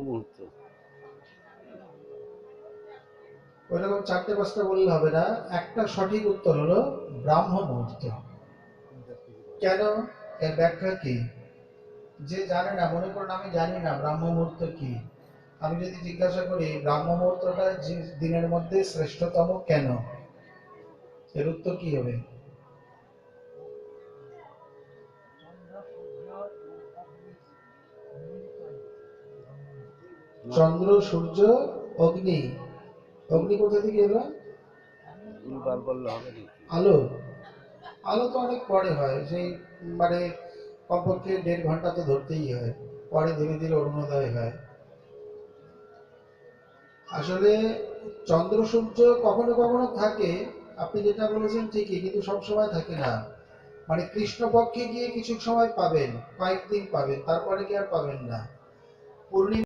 মুহূর্ত। ওইরকম 4-5টা বললে হবে না, একটা সঠিক উত্তর হলো ব্রাহ্ম মুহূর্ত। কেন? এর ব্যাখ্যা কি? যে জানে না, মনে করুন আমি জানি না ব্রাহ্ম মুহূর্ত কি, আমি যদি জিজ্ঞাসা করি ব্রাহ্ম মুহূর্তটা দিনের মধ্যে শ্রেষ্ঠতম কেন, এর উত্তর কি হবে? চন্দ্র, সূর্য, অগ্নি। অগ্নি কোথা থেকে এলো? ভুলভাল বললে হবে নাকি? আলো। আলো তো অনেক পরে হয়, সেই মানে কমপক্ষে 1.5 ঘন্টা তো ধরতেই হয়, পরে ধীরে ধীরে অরুণোদয় হয়। আসলে চন্দ্র সূর্য কখনো কখনো থাকে, আপনি যেটা বলেছেন ঠিকই, কিন্তু সব সময় থাকে না। মানে কৃষ্ণপক্ষে গিয়ে কিছু সময় পাবেন, কয়েকদিন পাবেন, তারপরে কি আর পাবেন না। পূর্ণিমা